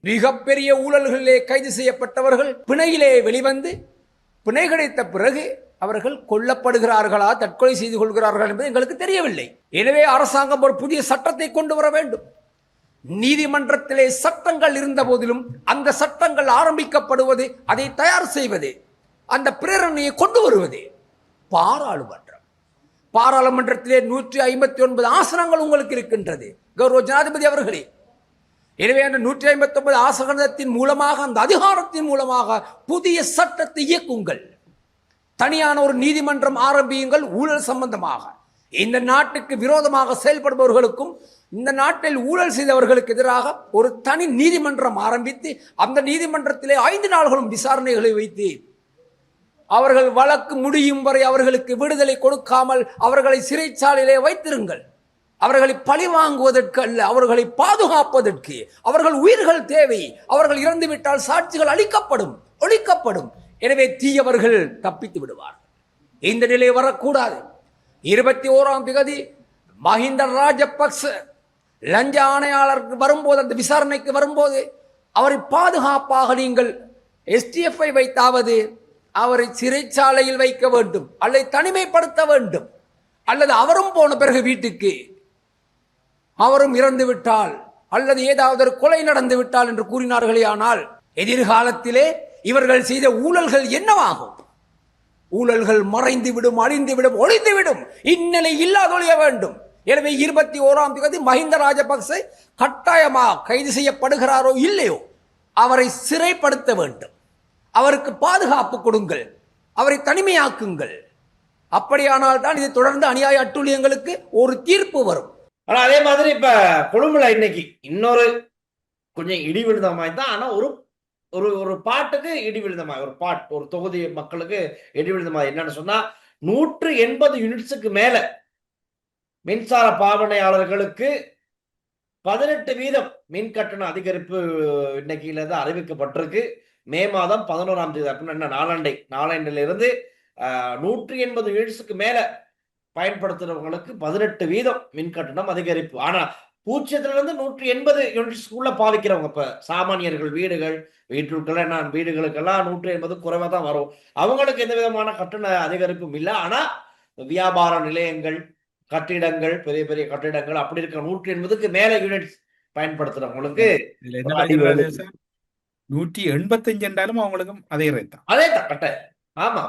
மிகப்பெரிய ஊழல்களிலே கைது செய்யப்பட்டவர்கள் பிணையிலே வெளிவந்து பிணை கிடைத்த பிறகு அவர்கள் கொல்லப்படுகிறார்களா, தற்கொலை செய்து கொள்கிறார்கள் என்பது எங்களுக்கு தெரியவில்லை. எனவே அரசாங்கம் ஒரு புதிய சட்டத்தை கொண்டு வர வேண்டும். நீதிமன்றத்திலே சட்டங்கள் இருந்த போதிலும் அந்த சட்டங்கள் ஆரம்பிக்கப்படுவது, அதை தயார் செய்வது, அந்த பிரேரணையை கொண்டு வருவது பாராளுமன்றம். பாராளுமன்றத்திலே 159 ஆசனங்கள் உங்களுக்கு இருக்கின்றது கௌரவ ஜனாதிபதி அவர்களே. எனவே அந்த 159 ஆசனத்தின் மூலமாக, அந்த அதிகாரத்தின் மூலமாக புதிய சட்டத்தை இயக்குங்கள். தனியான ஒரு நீதிமன்றம் ஆரம்பியுங்கள். ஊழல் சம்பந்தமாக இந்த நாட்டுக்கு விரோதமாக செயல்படுபவர்களுக்கும் இந்த நாட்டில் ஊழல் செய்தவர்களுக்கு எதிராக ஒரு தனி நீதிமன்றம் ஆரம்பித்து அந்த நீதிமன்றத்திலே 5 நாள்களும் விசாரணைகளை வைத்து அவர்கள் வழக்கு முடியும் வரை அவர்களுக்கு விடுதலை கொடுக்காமல் அவர்களை சிறைச்சாலையிலே வைத்திருங்கள். அவர்களை பழி வாங்குவதற்கு அல்ல, அவர்களை பாதுகாப்பதற்கு. அவர்கள் உயிர்கள் தேவை. அவர்கள் இறந்துவிட்டால் சாட்சிகள் ஒழிக்கப்படும். எனவே தீயவர்கள் தப்பித்து விடுவார். இந்த நிலை வரக்கூடாது. 21ஆம் தேதி மஹிந்த ராஜபக்ச லஞ்ச ஆணையாளருக்கு வரும்போது, அந்த விசாரணைக்கு வரும்போது, அவரை பாதுகாப்பாக நீங்கள் STF-ஐ வைத்தாவது அவரை சிறைச்சாலையில் வைக்க வேண்டும், அல்லது தனிமைப்படுத்த வேண்டும், அல்லது அவரும் போன பிறகு வீட்டுக்கு அவரும் இறந்து விட்டால் அல்லது ஏதாவது ஒரு கொலை நடந்து விட்டால் என்று கூறினார்களே. ஆனால் எதிர்காலத்திலே இவர்கள் செய்த ஊழல்கள் என்னவாகும்? ஊழல்கள் மறைந்து விடும், அழிந்து விடும், ஒழிந்து விடும். இந்நிலை இல்லாதொழிய வேண்டும். எனவே 21ஆம் தேதி மஹிந்த ராஜபக்ச கட்டாயமாக கைது செய்யப்படுகிறாரோ இல்லையோ அவரை சிறைப்படுத்த வேண்டும். அவருக்கு பாதுகாப்பு கொடுங்கள், அவரை தனிமையாக்குங்கள். அப்படியானால் தான் இது தொடர்ந்து அநியாய அட்டூழியங்களுக்கு ஒரு தீர்ப்பு வரும். ஆனா அதே மாதிரி இப்ப கொழும்புல இன்னைக்கு இன்னொரு கொஞ்சம் இடி விழுந்தமாய் தான். ஆனா ஒரு ஒரு ஒரு பாட்டுக்கு இடி விழுந்தமாய், ஒரு தொகுதி மக்களுக்கு இடி விழுந்தமாய். என்னன்னு சொன்னா 180 யூனிட்ஸுக்கு மேல மின்சார பாவனையாளர்களுக்கு 18% மின் கட்டண அதிகரிப்பு இன்னைக்குல தான் அறிவிக்கப்பட்டிருக்கு. மே மாதம் 11ஆம் தேதி அப்படின்னா நாளாண்டையில இருந்து 180 யூனிட்ஸுக்கு மேல பயன்படுத்துறவங்களுக்கு 18% மின் கட்டணம் அதிகரிப்பு. ஆனா 0லிருந்து 180 யூனிட்ஸ்க்குள்ள பாவிக்கிறவங்க, இப்ப சாமானியர்கள் வீடுகளுக்கெல்லாம் 180 குறைவா தான் வரும். அவங்களுக்கு எந்த விதமான கட்டண அதிகரிப்பும் இல்லை. ஆனா வியாபார நிலையங்கள், கட்டிடங்கள், பெரிய பெரிய கட்டிடங்கள் அப்படி இருக்க 180க்கு மேல யூனிட்ஸ் பயன்படுத்துறவங்களுக்கு 185 என்றாலும் அவங்களுக்கும் அதே ரேட் தான். அதே தான் கட்ட. ஆமா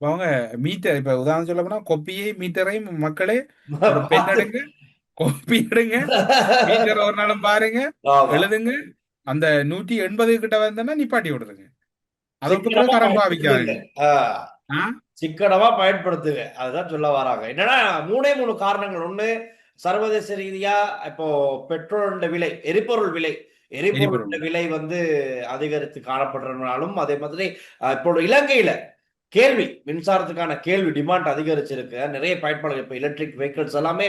அவங்க மீட்டர், இப்ப உதாரணம் சொல்ல போனா கொப்பியை மீட்டரையும் மக்களே ஒரு பெண் எடுங்க, கொப்பி எடுங்க, மீட்டர் ஒரு நாளும் பாருங்க, எழுதுங்க. அந்த 180 கிட்ட வந்தா நிப்பாட்டி விடுறதுங்க. அதுக்கு பிறகு கரம் பாவிக்காதுங்க, சிக்கனமா பயன்படுத்துங்க. அதுதான் சொல்ல வராங்க. என்னன்னா 3 காரணங்கள். ஒண்ணு, சர்வதேச ரீதியா இப்போ பெட்ரோல் விலை, எரிபொருள் விலை வந்து அதிகரித்து காணப்படுறதுனாலும், அதே மாதிரி இப்போ இலங்கையில மின்சாரத்துக்கான டிமாண்ட் அதிகரிச்சிருக்கு. நிறைய பயன்பாடுகள், இப்ப எலக்ட்ரிக் வெஹிக்கிள்ஸ் எல்லாமே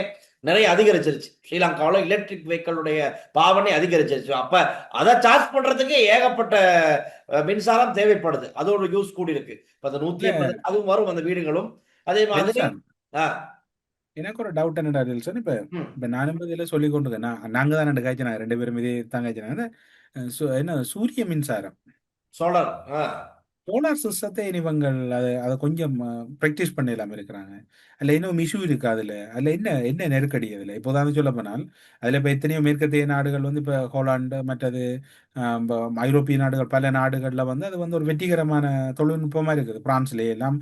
நிறைய அதிகரிச்சிருச்சு. ஸ்ரீலங்காவில் எலக்ட்ரிக் வெஹிக்கிளுடைய பாவனை அதிகரிச்சிருச்சு. அப்ப அதை சார்ஜ் பண்றதுக்கு ஏகப்பட்ட மின்சாரம் தேவைப்படுது. அதோட யூஸ் கூடி இருக்கு. இப்ப அந்த 180 அதுவும் வரும் அந்த வீடுகளும். அதே மாதிரி எனக்கு ஒரு டவுட் என்னடா சார், இப்ப நானும் இதுல சொல்லி கொண்டு நாங்க தான் 2 பேரும் இதே தான் காய்ச்சினாங்க. என்ன சூரிய மின்சாரம், சோலார் சிஸ்டத்தை இவங்கள் அதை கொஞ்சம் ப்ராக்டிஸ் பண்ணலாம இருக்கிறாங்க. அதில் இன்னும் இஷ்யூ இருக்கு. அதில் என்ன நெருக்கடி? அதில் இப்போ தான் சொல்ல போனால் அதில் இப்போ எத்தனையோ மேற்கத்திய நாடுகள் வந்து இப்போ ஹோலாண்டு, மற்றது ஐரோப்பிய நாடுகள், பல நாடுகளில் வந்து அது வந்து ஒரு வெற்றிகரமான தொழில்நுட்பமாக இருக்குது. பிரான்ஸ்லேயே எல்லாம்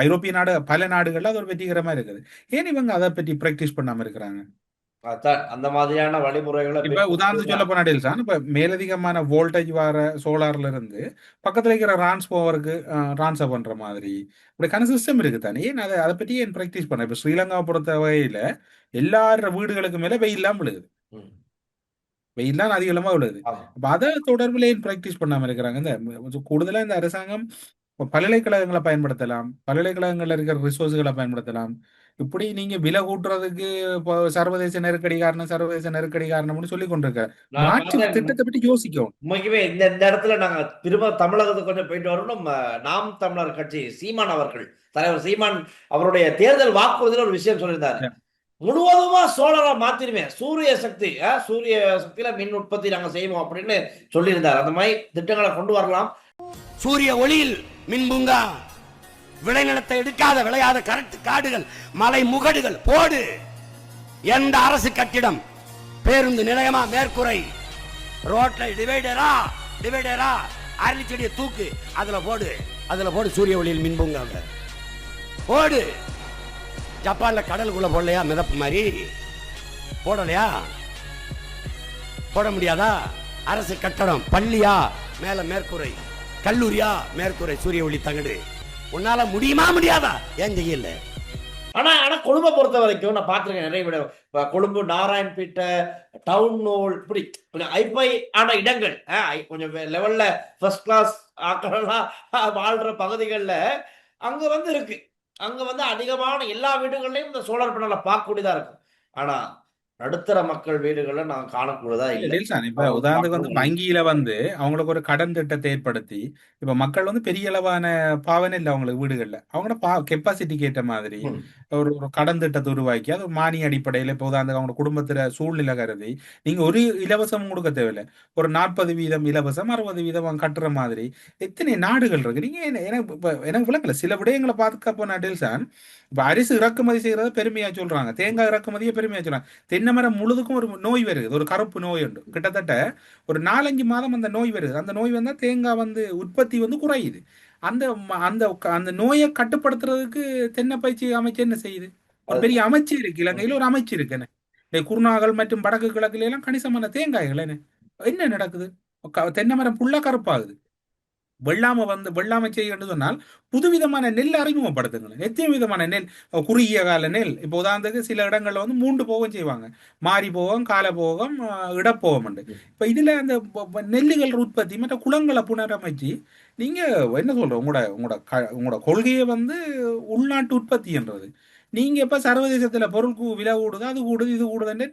ஐரோப்பிய பல நாடுகளில் அது ஒரு வெற்றிகரமாக இருக்குது. ஏன் இவங்க அதை பற்றி ப்ராக்டிஸ் பண்ணாமல் இருக்கிறாங்க? அந்த மாதிரியான வழிமுறைகளை இப்ப உதாரணத்துக்கு சொல்ல போனா சார், இப்ப மேலதிகமான வோல்டேஜ் வர சோலார்ல இருந்து பக்கத்துல இருக்கிற டிரான்ஸ்பவருக்கு டிரான்ஸ்ஃபர் பண்ற மாதிரி இப்படி சிஸ்டம் இருக்கு தானே. ஏன் அதை பற்றி ஏன் பிராக்டிஸ் பண்ண? இப்ப ஸ்ரீலங்கா பொறுத்த வகையில எல்லார வீடுகளுக்கு மேல வெயில்லாம் விழுகுது, வெயில்லாம் அதிகமா விழுகுது. அப்ப அதை தொடர்புல ஏன் பிராக்டிஸ் பண்ணாம இருக்கிறாங்க? இந்த கூடுதலா இந்த அரசாங்கம் பல்கலைக்கழகங்களை பயன்படுத்தலாம், பல்கலைக்கழகங்கள்ல இருக்கிற ரிசோர்ஸ்களை பயன்படுத்தலாம். இப்படி நீங்க விலை கூட்டுறதுக்கு சர்வதேச நெருக்கடி காரணம்னு சொல்லி கொண்டிருக்க திட்டத்தை பற்றி யோசிக்கும். உண்மைக்குமே இந்த இடத்துல நாங்க திரும்ப தமிழகத்துக்கு கொஞ்சம் போயிட்டு வரணும். நாம் தமிழர் கட்சி சீமான் அவர்கள், தலைவர் சீமான் அவருடைய தேர்தல் வாக்குறுதியில் ஒரு விஷயம் சொல்லியிருந்தாரு. முழுவதுமா சோழரா மாத்திருமே, சூரிய சக்தியில மின் உற்பத்தி நாங்க செய்வோம் அப்படின்னு சொல்லியிருந்தார். அந்த மாதிரி திட்டங்களை கொண்டு வரலாம். சூரிய ஒளியில் மின்பூங்கா, விளைநிலத்தை எடுக்காத விளையாத காடுகள், மலை முகடுகள் போடு. எந்த அரசு கட்டிடம், பேருந்து நிலையமா, மேற்கூரை, ரோட்ல டிவைடரா அரளி செடியை தூக்கு, அதுல போடு சூரிய ஒளியில் மின்பூங்கா போடு. ஜப்பான்ல கடலுக்குள்ள போடலையா? மிதப்பு மாதிரி போடலையா? போட முடியாதா? அரசு கட்டடம், பள்ளியா மேல மேற்கூரை, கல்லூரியா மேற்கூரை, சூரிய ஒளி தகடு. உன்னால முடியுமா முடியாதா? ஏன் செய்யல? ஆனா கொழும்பை பொறுத்த வரைக்கும் நான் பார்த்திருக்கேன் நிறைய விட. கொழும்பு, நாராயண்பேட்டை, டவுன் ஹால், இப்படி ஹைஃபை ஆன இடங்கள், கொஞ்சம் லெவல்ல ஃபர்ஸ்ட் கிளாஸ் ஆக்கள்லாம் வாழ்ற பகுதிகளில் அங்க வந்து இருக்கு. அங்க வந்து அதிகமான எல்லா வீடுகள்லையும் இந்த சோலார் பேனலை பார்க்கக்கூடியதா இருக்கும். ஆனா நடுத்தர மக்கள் வீடுகள்ல நான் காணக்கூடியதா இல்ல இல்ல. டெல்சான் இப்ப அவங்க உதாரணத்துக்கு வந்து பார்க்கணும். வங்கியில வந்து அவங்களுக்கு ஒரு கடன் திட்டத்தை ஏற்படுத்தி இப்ப மக்கள் வந்து பெரிய அளவான பாவனை இல்லை அவங்களுக்கு வீடுகள்ல அவங்களோட கெப்பாசிட்டிக்கு ஏற்ற மாதிரி ம். ஒரு ஒரு கடன் திட்டத்தை உருவாக்கி அது ஒரு மானிய அடிப்படையில் இப்போ உதாரணத்துக்கு அவங்க குடும்பத்துல சூழ்நிலை கருதி நீங்க ஒரு இலவசம் கொடுக்க தேவையில்லை ஒரு 40% இலவசம் 60% அவங்க கட்டுற மாதிரி எத்தனை நாடுகள் இருக்கு நீங்க எனக்கு இப்ப எனக்கு விளக்கல சில விடயங்களை பார்க்க போனா டெல்சான் இப்ப அரிசி இறக்குமதி செய்யறத பெருமையா சொல்றாங்க தேங்காய் இறக்குமதியை பெருமையா சொல்றாங்க தென்னை மரம் முழுதுக்கும் ஒரு நோய் வருது ஒரு கருப்பு நோய் உண்டு கிட்டத்தட்ட ஒரு 4-5 மாதம் அந்த நோய் வருது அந்த நோய் வந்தா தேங்காய் வந்து உற்பத்தி வந்து குறையுது அந்த அந்த நோயை கட்டுப்படுத்துறதுக்கு தென்னை பயிற்சி அமைச்சு என்ன செய்யுது ஒரு பெரிய அமைச்சு இருக்கு இலங்கையில் ஒரு அமைச்சு இருக்கு என்ன குருநாகல் மற்றும் வடக்கு கிழக்குல எல்லாம் கணிசமான தேங்காய்கள் என்ன நடக்குது தென்னை மரம் புல்லா கருப்பாகுது வெள்ளாமை செய்யணும்னு சொன்னால் புதுவிதமான நெல் அறிமுகப்படுத்துங்க எத்தனை விதமான நெல் குறுகிய கால நெல் இப்போ உதாரணத்துக்கு சில இடங்கள்ல வந்து 3 போகம் செய்வாங்க மாறி போகம் கால போகம் இடப்போகம் உண்டு இப்ப இதுல அந்த நெல்லுகள் உற்பத்தி மற்ற குளங்களை புனரமைச்சு நீங்க என்ன சொல்ற உங்களோட கொள்கையை வந்து உள்நாட்டு உற்பத்தின்றது நீங்க இப்ப சர்வதேசத்துல பொருளுக்கு விலை கூடுது அது கூடுது இது கூடுதுன்னு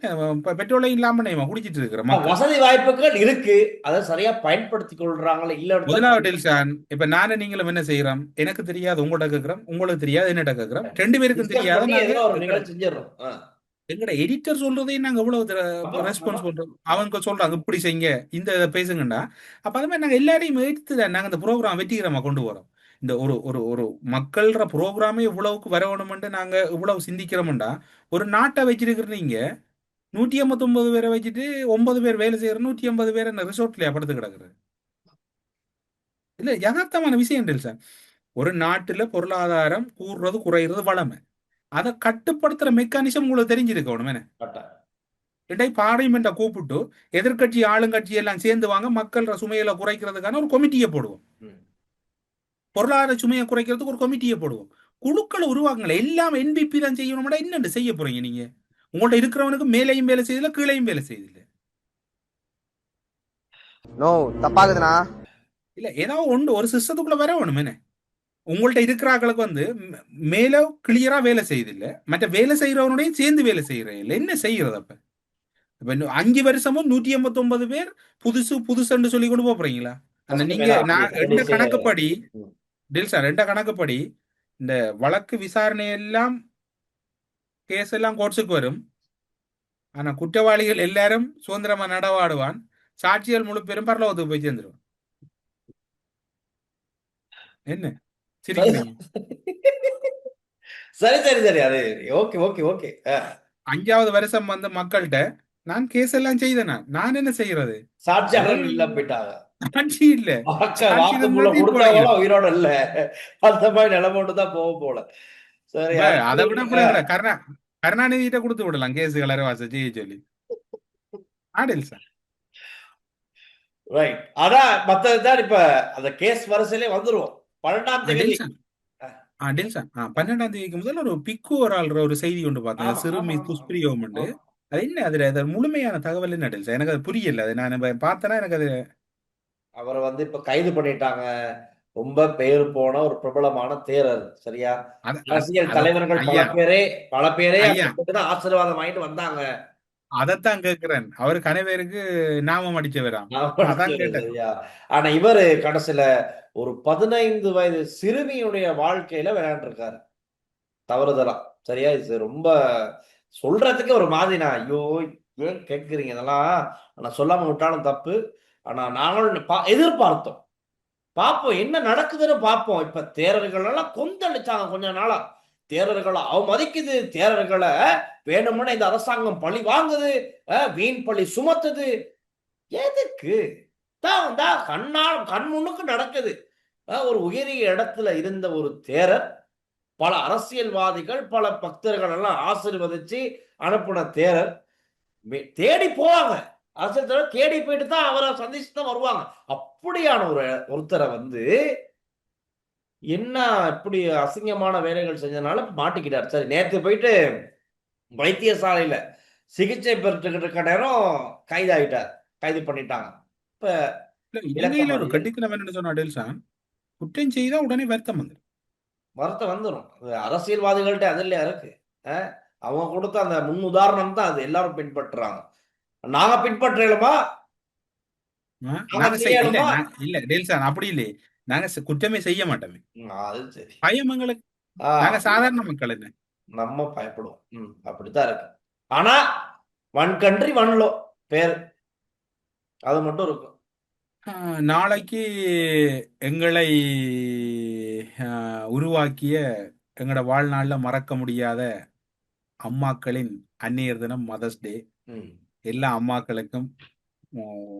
பெட்ரோலை இல்லாம நம்ம குடிச்சிட்டு இருக்கிற மக்கள் வசதி வாய்ப்புகள் இருக்கு, அதை சரியா பயன்படுத்திக் கொள்றாங்களா இல்லன்னு தான் முதலாவது டெல்சான் இப்ப நானும் நீங்களும் என்ன செய்யறோம் எனக்கு தெரியாது உங்கள்ட்ட கேட்கிறோம் உங்களுக்கு தெரியாது என்னட்ட கேட்கிறோம் 2 பேருக்கும் discuss தெரியாத பண்ணி ஏதோ ஒரு நாங்க நிகழ்ச்சி செஞ்சிடறோம். எங்கட எடிட்டர் சொல்றதையும் நாங்க எவ்வளவு ஆமா, ரெஸ்பான்ஸ் ஆமா. பண்றோம் அவங்க சொல்றாங்க இப்படி செய்யுங்க இந்த இதை பேசுங்கண்டா அப்ப அது மாதிரி நாங்க எல்லாரையும் எடுத்து நாங்க இந்த ப்ரோக்ராம் வெற்றிகரமா கொண்டு வரோம் இந்த ஒரு ஒரு ஒரு மக்கள்ற ப்ரோக்ராமே இவ்வளவுக்கு வரணும்னு நாங்க இவ்வளவு சிந்திக்கிறோம்டா ஒரு நாட்டை வச்சிருக்கிற நீங்க 189 பேரை வச்சுட்டு 9 பேர் வேலை செய்யற 180 பேர் என்ன ரிசோர்ட்லயா படுத்து கிடக்குறது இல்ல யதார்த்தமான விஷயம் டெல்சான் ஒரு நாட்டுல பொருளாதாரம் கூடுறது குறையிறது வளமை அதை கட்டுப்படுத்துற மெக்கானிசம் உங்களுக்கு தெரிஞ்சிருக்கணும் என்ன கரெக்டா. இடை பார்லிமெண்ட்டை கூப்பிட்டு எதிர்க்கட்சி ஆளுங்கட்சி எல்லாம் சேர்ந்து வாங்க மக்கள் சுமையில குறைக்கிறதுக்கான ஒரு கமிட்டியை போடுவோம் ம். பொருளாதார சுமையை குறைக்கிறதுக்கு ஒரு கமிட்டியை போடுவோம் குழுக்களை உருவாக்குங்களேன் எல்லாம் என்பிபி தான் செய்யணும்னா என்னண்டு செய்ய போறீங்க நீங்க உங்கள்ட்ட இருக்கிறவனுக்கு மேலையும் வேலை செய்யல கீழையும் வேலை செய்யல நோ தப்பாகுதுண்ணா. இல்ல ஏதாவது ஒன்று ஒரு சிஸ்டத்துக்குள்ள வர வேணும் என்ன உங்கள்ட்ட இருக்கிற ஆட்களுக்கு வந்து மேல கிளியரா வேலை செய்யுதில்ல மற்ற வேலை செய்யறவனுடையும் சேர்ந்து வேலை செய்யற இல்லை என்ன செய்யறது அப்ப இப்ப 5 வருஷமும் 189 பேர் புதுசுன்னு சொல்லி கொண்டு போறீங்களா அந்த நீங்க நான் எந்த கணக்குப்படி ம். சார் எந்த கணக்குப்படி இந்த வழக்கு விசாரணை எல்லாம் கேஸ் எல்லாம் கோர்ட்ஸுக்கு வரும் ஆனா குற்றவாளிகள் எல்லாரும் சுதந்திரமா நடவாடுவான் சாட்சிகள் முழு பெரும் பரலோகத்துக்கு போய் சேர்ந்துருவான் என்ன சிரிக்கிறீங்க சரி சரி சரி, அது ஓகே ஓகே ஓகே. 5வது வருஷம் வந்து மக்கள்கிட்ட நான் கேஸ் எல்லாம் செய்தேன் நான் என்ன செய்யறது சாட்சியாளர்கள் இல்ல போயிட்டாங்க, சாட்சி இல்ல வாக்குமூலம் கொடுத்தவங்களும் உயிரோட இல்ல, அந்த மாதிரி நிலைமோட்டு தான் போக போல. சரி, அதை விட கருணாநிதிட்ட கொடுத்து விடலாம் கேஸுகளை வாச செய்ய சொல்லி ஆடில் சார் ரைட். ஆனா மத்ததுதான் இப்ப அந்த கேஸ் வரிசையிலே வந்துருவோம் 12ஆம் தேதி. அடில் சார் 12ஆம் தேதிக்கு முதல்ல ஒரு பிக்கு ஒரு ஆள் ஒரு செய்தி கொண்டு பார்த்தேன் ஆமா, சிறுமி ஆமா, துஷ்பிரயோகம் ஆமா. அது என்ன அதுல முழுமையான தகவல் என்ன அடில் சார் எனக்கு அது புரியல அது நான் பார்த்தேன்னா எனக்கு அது அவரை வந்து இப்ப கைது பண்ணிட்டாங்க. ரொம்ப பேர் போன ஒரு பிரபலமான தேரர், சரியா? அரசியல் தலைவர்கள் பல பேரே ஆசீர்வாதம் வாங்கிட்டு வந்தாங்க. அதைத்தான் கேட்கிறேன் அவரு கனவேருக்கு நாமம் அடிச்சவராம் அதான் கேட்டேன். சரியா? ஆனா இவரு கடைசியில ஒரு 15 வயது சிறுமியுடைய வாழ்க்கையில விளையாண்டுருக்காரு தவறுதலா, சரியா? இது ரொம்ப சொல்றதுக்கு ஒரு மாதிரினா ஐயோ ஏன் கேட்குறீங்க இதெல்லாம், நான் சொல்லாம விட்டாலும் தப்பு. ஆனா நாங்களும் எதிர்பார்த்தோம், பார்ப்போம் என்ன நடக்குதுன்னு பார்ப்போம். இப்ப தேரர்கள் எல்லாம் கொந்தளிச்சாங்க கொஞ்ச நாளா, தேரர்களை அவமதிக்குது, தேரர்களை வேணும்னு இந்த அரசாங்கம் பழி வாங்குது, வீண் பழி சுமத்துது. எதுக்கு? கண் முன்னுக்கு நடக்குது. ஒரு உயரிய இடத்துல இருந்த ஒரு தேரர், பல அரசியல்வாதிகள் பல பக்தர்கள் எல்லாம் ஆசீர்வதிச்சு அனுப்பின தேரர் தேடி போவாங்க, அரசியல் தலைவர் தேடி போயிட்டு தான் அவரை சந்திச்சு தான் வருவாங்க. அப்படியான ஒருத்தரை வந்து என்ன இப்படி அசிங்கமான வேலைகள் செஞ்சதுனால மாட்டிக்கிட்டார். சரி, நேற்று போயிட்டு வைத்தியசாலையில சிகிச்சை பெற்றுக்கிட்டு இருக்க நேரம் கைதாயிட்டார், கைது பண்ணிட்டாங்க. இப்ப இலங்கையில ஒரு கட்டித்தனம் என்னன்னு சொன்னா டெல்சான் குற்றம் செய்தா உடனே வருத்தம் வந்துடும். வருத்தம் வந்துடும். அரசியல்வாதிகள்ட்ட அது இல்லையா இருக்கு. அவங்க கொடுத்த அந்த முன் உதாரணம் தான் அது எல்லாரும் பின்பற்றுறாங்க. நாங்க பின்பற்றலுமா? நாங்க நாங்க இல்ல செய்யலுமா? இல்ல டேல்சான் அப்படி இல்லையே. நாங்க குற்றமே செய்ய மாட்டோமே. அது சரி. பயம் எங்களுக்கு. ஆ, நாங்க சாதாரண மக்கள் என்ன. நம்ம பயப்படுவோம். அப்படித்தான் இருக்கு. ஆனா ஒன் கண்ட்ரி ஒன் லோ பேர் அது மட்டும் இருக்கும். நாளைக்கு எங்களை உருவாக்கிய எங்களோட வாழ்நாள்ல மறக்க முடியாத அம்மாக்களின் அந்நியர் தினம், மதர்ஸ் டே. ம். எல்லா அம்மாக்களுக்கும்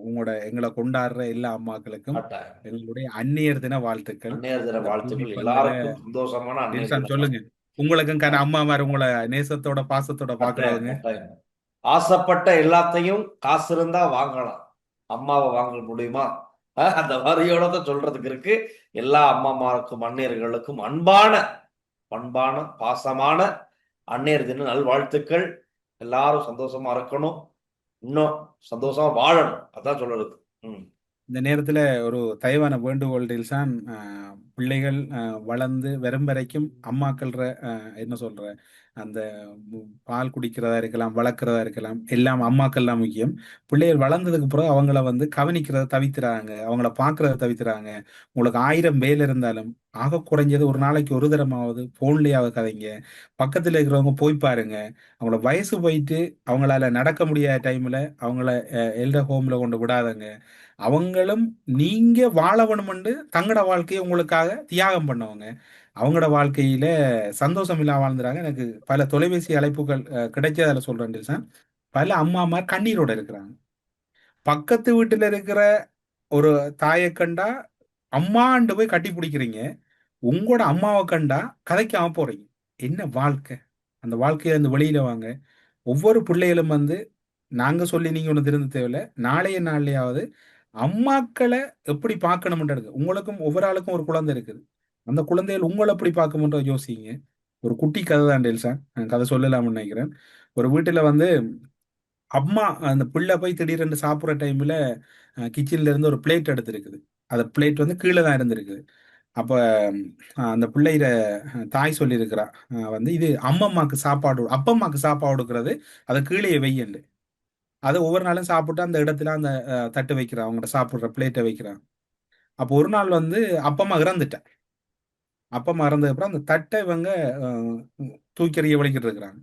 உங்களோட எங்களை கொண்டாடுற எல்லா அம்மாக்களுக்கும் கட்டாயம். எங்களுடைய அந்நியர் தின வாழ்த்துக்கள். அந்நியர் தின இந்த வாழ்த்துக்கள் பூமி பந்தில எல்லாருக்கும் சந்தோஷமான அந்நியர் டெல்சான் தின சொல்லுங்க. உங்களுக்கும் அம்மாமார் உங்களை நேசத்தோட பாசத்தோட கட்டாயம், பாக்குறவங்க. கட்டாயம். ஆசைப்பட்ட எல்லாத்தையும் காசு இருந்தா வாங்கலாம். அம்மாவை வாங்க முடியுமா? அந்த வரியோட தான் சொல்றதுக்கு இருக்கு. எல்லா அம்மாமாருக்கும் அந்நியர்களுக்கும் அன்பான பண்பான பாசமான அந்நியர் தின நல்வாழ்த்துக்கள். எல்லாரும் சந்தோஷமா இருக்கணும். இன்னும் சந்தோஷமா வாழணும். அதான் சொல்றது. இந்த நேரத்துல ஒரு தயவான வேண்டுகோள் டெல்சான். பிள்ளைகள் வளர்ந்து வரும் வரைக்கும் அம்மாக்கள்ற என்ன சொல்ற அந்த பால் குடிக்கிறதா இருக்கலாம், வளர்க்குறதா இருக்கலாம், எல்லாம் அம்மாக்கள் தான் முக்கியம். பிள்ளைகள் வளர்ந்ததுக்கு பிறகு அவங்கள வந்து கவனிக்கிறத தவிர்த்துறாங்க, அவங்கள பார்க்கறத தவிர்த்துறாங்க. உங்களுக்கு 1000 வேலை இருந்தாலும் ஆக குறைஞ்சது ஒரு நாளைக்கு ஒரு தரமாவது போன்லயாவது கதைங்க. பக்கத்துல இருக்கிறவங்க போய் பாருங்க. அவங்கள வயசு போயிட்டு அவங்களால நடக்க முடியாத டைம்ல அவங்கள எல்டர் ஹோம்ல கொண்டு விடாதங்க. அவங்களும் நீங்க வாழ வேணுமென்று தங்களோட வாழ்க்கையை உங்களுக்காக தியாகம் பண்ணவங்க. அவங்களோட வாழ்க்கையில சந்தோஷம் இல்லாம வாழ்ந்துறாங்க. எனக்கு பல தொலைபேசி அழைப்புகள் கிடைச்சதால சொல்றேன் டெல்சான். பல அம்மாமார் கண்ணீரோட இருக்கிறாங்க. பக்கத்து வீட்டுல இருக்கிற ஒரு தாயை கண்டா அம்மாண்டு போய் கட்டி பிடிக்கிறீங்க. உங்களோட அம்மாவை கண்டா கதைக்காம போறீங்க. என்ன வாழ்க்கை? அந்த வாழ்க்கையில இருந்து வெளியில வாங்க. ஒவ்வொரு பிள்ளைகளும் வந்து நாங்க சொல்லி நீங்க ஒண்ணு திருந்த தேவையில்ல. நாளைய நாள்லயாவது அம்மாக்களை எப்படி பார்க்கணும்ன்றது இருக்கு. உங்களுக்கும் ஒவ்வொரு ஆளுக்கும் ஒரு குழந்தை இருக்குது. அந்த குழந்தைகள் உங்களை எப்படி பார்க்கும்ன்ற யோசிங்க. ஒரு குட்டி கதை தான் டெல்சான். நான் கதை சொல்லலாம்னு நினைக்கிறேன். ஒரு வீட்டுல வந்து அம்மா அந்த பிள்ளை போய் திடீரென்று சாப்பிட்ற டைம்ல கிச்சன்ல இருந்து ஒரு பிளேட் எடுத்திருக்குது. அந்த பிளேட் வந்து கீழே தான் இருந்திருக்குது. அப்ப அந்த பிள்ளையிட தாய் சொல்லியிருக்கிறா, வந்து இது அம்மம்மாக்கு சாப்பாடு அப்பம்மாக்கு சாப்பாடு கொடுக்கறது அதை கீழே வையண்டு. அதை ஒவ்வொரு நாளும் சாப்பிட்டு அந்த இடத்துல அந்த தட்டு வைக்கிறான், அவங்கள்ட்ட சாப்பிட்ற பிளேட்டை வைக்கிறான். அப்போ ஒரு நாள் வந்து அப்பம்மா இறந்துட்டேன். அப்பம்மா இறந்ததுக்கப்புறம் அந்த தட்டை இவங்க அஹ், தூக்கி எறிய வலிக்கிட்டு இருக்கிறாங்க.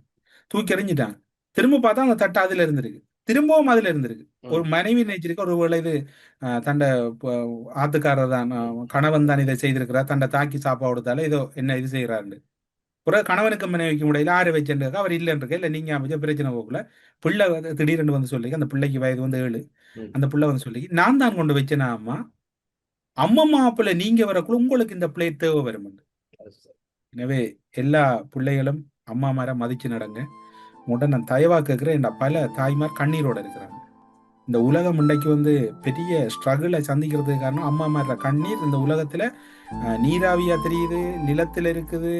தூக்கி எறிஞ்சிட்டாங்க. திரும்ப பார்த்தா அந்த தட்டு அதுல இருந்திருக்கு. திரும்பவும் அதுல இருந்திருக்கு. ஒரு மனைவி நினைச்சிருக்க ஒரு வேளை இது தண்ட ஆத்துக்காரர் தான், கணவன் தான் இதை செய்திருக்கிறார், தண்டை தாக்கி சாப்பாடு கொடுத்தாலே ஏதோ என்ன இது செய்யறாரு. பிறகு கணவனுக்கு மனைவிக்கு முடியல ஆறு வச்சுருக்க அவர் இல்லைன்னு இல்லை நீங்க அமைச்ச பிரச்சனை போகல. பிள்ளை திடீரென்று வந்து சொல்லி அந்த பிள்ளைக்கு வயது வந்து 7. அந்த பிள்ளை வந்து சொல்லி நான் தான் கொண்டு வச்சேனா அம்மா, அம்மம்மா பிள்ளை நீங்க வரக்குள்ள உங்களுக்கு இந்த பிளேட் தேவை வரும். எனவே எல்லா பிள்ளைகளும் அம்மா மார மதிச்சு நடங்க. உங்கள்கிட்ட நான் தயவா கேட்கிறேன். என் பல தாய்மார் கண்ணீரோட இருக்கிறாங்க. இந்த உலகம் இன்றைக்கு வந்து பெரிய ஸ்ட்ரகிளை சந்திக்கிறதுக்கு காரணம் அம்மா மாற கண்ணீர். இந்த உலகத்துல நீராவியா தெரியுது, நிலத்துல இருக்குது,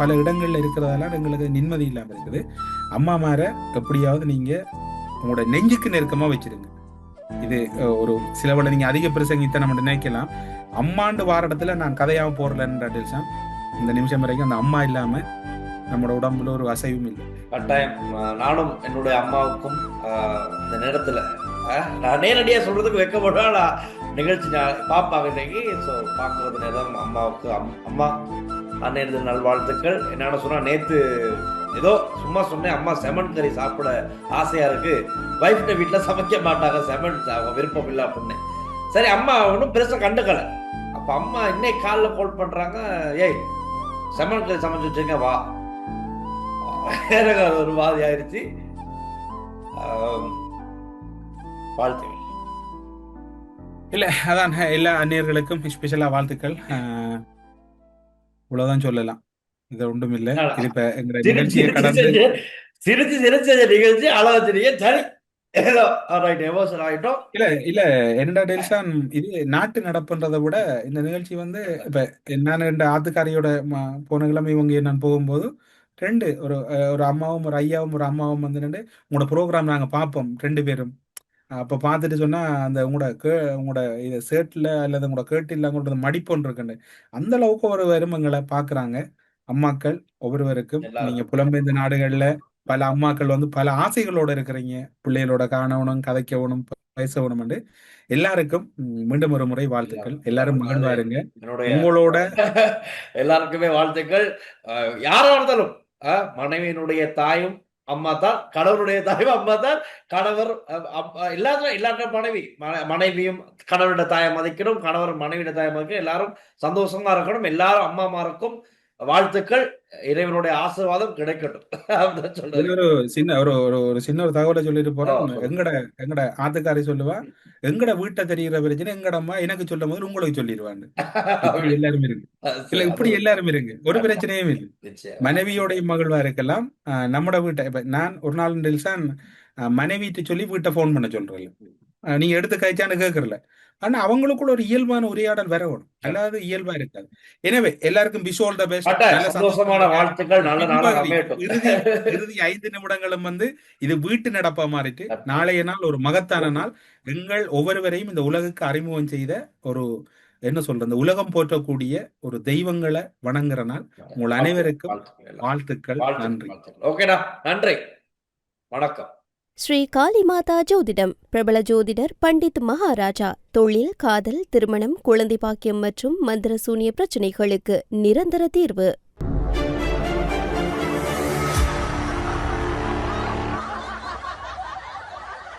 பல இடங்கள்ல இருக்கிறதெல்லாம் எங்களுக்கு நிம்மதி இல்லாம இருக்குது. அம்மா மார எப்படியாவது நீங்க உங்களோட நெஞ்சுக்கு நெருக்கமா வச்சிருங்க. இது ஒரு சிலவளை நீங்க அதிக பிரசங்கித்த நம்ம நினைக்கலாம். அம்மாண்டு வார இடத்துல நான் கதையாம போறலன்ற டெல்சான். இந்த நிமிஷம் வரைக்கும் அந்த அம்மா இல்லாம நம்மளோட உடம்புல ஒரு அசைவும் இல்லை. கட்டாயம். நானும் என்னுடைய அம்மாவுக்கும் இந்த நேரத்துல நான் நேரடியா சொல்றதுக்கு வைக்கப்படுவேன். நான் நிகழ்ச்சி பாப்பாங்க இன்னைக்கு. ஸோ பார்க்கறது நேரம் அம்மாவுக்கு அம்மா அன்னைய நல்வாழ்த்துக்கள். என்னென்ன சொன்னா நேத்து ஏதோ சும்மா சொன்னேன், அம்மா செமன் கறி சாப்பிட ஆசையா இருக்கு, வைஃப்ட வீட்டுல சமைக்க மாட்டாங்க, செமன் விருப்பம் இல்லை அப்படின்னு. சரி அம்மா ஒன்றும் பெருசா கண்டுக்கல. அப்ப அம்மா இன்னைக்கு காலில் கால் பண்றாங்க, ஏய் செமன் கறி சமைச்சு வச்சுருங்க வா. எனக்கு ஒரு மாதிரி ஆயிடுச்சு. வாழ்த்துக்கள். இல்ல அதான் எல்லா அந்நியர்களுக்கும் ஸ்பெஷலா வாழ்த்துக்கள். இவ்வளவுதான் சொல்லலாம். இது ஒன்றும் இல்லை. இது இப்ப எங்க நிகழ்ச்சியை கடந்து சிரிச்சு சிரிச்ச நிகழ்ச்சி அளவச்சிருக்கீங்க. சரி ஏதோ எமோஷன் ஆகிட்டோம். இல்ல என்னடா டெல்சான், இது நாட்டு நடப்புன்றதை விட இந்த நிகழ்ச்சி வந்து இப்ப நான் 2 ஆத்துக்காரியோட போன கிழமை இவங்க நான் போகும்போது 2 ஒரு அம்மாவும் ஒரு ஐயாவும் ஒரு அம்மாவும் வந்து உங்களோட ப்ரோக்ராம் நாங்க பார்ப்போம் 2 பேரும். அப்ப பார்த்துட்டு சொன்னா அந்த உங்களோட இது சேட்டுல அல்லது உங்களோட கேட்டில் உங்களோட மடிப்பொன்று இருக்குன்னு அந்த அளவுக்கு ஒரு வருமங்களை பாக்குறாங்க அம்மாக்கள் ஒவ்வொருவருக்கும். நீங்க புலம்பெயர்ந்த நாடுகள்ல பல அம்மாக்கள் வந்து பல ஆசைகளோட இருக்கிறீங்க, பிள்ளைகளோட காணவனும் கதைக்கவனும் பேசவனும். எல்லாருக்கும் மீண்டும் ஒரு முறை வாழ்த்துக்கள். எல்லாரும் மகிழ்வா இருங்க. என்னுடைய உங்களோட எல்லாருக்குமே வாழ்த்துக்கள். யாரா இருந்தாலும் மனைவியினுடைய தாயும் அம்மா தான், கணவருடைய தாயும் அம்மா தான், கணவர் எல்லாரும் மனைவியும் கணவருடைய தாயை மதிக்கணும், கணவர் மனைவியுடைய தாயை மதிக்கணும், எல்லாரும் சந்தோஷமா இருக்கணும், எல்லாரும் அம்மாமாருக்கும் வாழ்த்துக்கள், இறைவனுடைய ஆசீர்வாதம் கிடைக்கட்டும். அப்படிதான் சொல்றேன். இதுல ஒரு சின்ன ஒரு தகவலை சொல்லிட்டு போறேன். சொல்லுங்க. எங்கட ஆத்துக்காரி சொல்லுவா, எங்கட வீட்டை தெரிகிற பிரச்சனை எங்கட அம்மா எனக்கு சொல்லும் போது உங்களுக்கு சொல்லிடுவாங்க. இப்படி எல்லாரும் இருக்கு. இல்ல இப்படி எல்லாரும் இருங்க, ஒரு பிரச்சனையும் இல்லை. நிச்சயம். மனைவியோடைய மகிழ்வா இருக்கலாம். நம்மட வீட்டை இப்ப நான் ஒரு நாள் டெல்சான் மனைவிட்டு சொல்லி வீட்டை போன் பண்ண சொல்றேன். நீங்க எடுத்து கழிச்சான்னு கேட்கறல. ஆனா அவங்களுக்குள்ள ஒரு இயல்பான உரையாடல் வரணும், அல்லாது இயல்பா இருக்காது. எனவே எல்லாருக்கும் விஷ் ஆல் தி பெஸ்ட். சந்தோஷமான வாழ்த்துக்கள். நல்ல நாளாக அமையட்டும். இறுதி 5 நிமிடங்களும் வந்து இது வீட்டு நடப்பா மாறிட்டு, நாளைய நாள் ஒரு மகத்தான நாள். எங்கள் ஒவ்வொருவரையும் இந்த உலகுக்கு அறிமுகம் செய்த ஒரு என்ன சொல்ற, இந்த உலகம் போற்றக்கூடிய ஒரு தெய்வங்களை வணங்குற நாள். உங்கள் அனைவருக்கும் வாழ்த்துக்கள். நன்றி. ஓகேடா, நன்றி, வணக்கம். ஸ்ரீ காளிமாதா ஜோதிடம் பிரபல ஜோதிடர் பண்டித் மகாராஜா. தொழில், காதல், திருமணம், குழந்தை பாக்கியம் மற்றும் மந்திர சூனிய பிரச்சினைகளுக்கு நிரந்தர தீர்வு.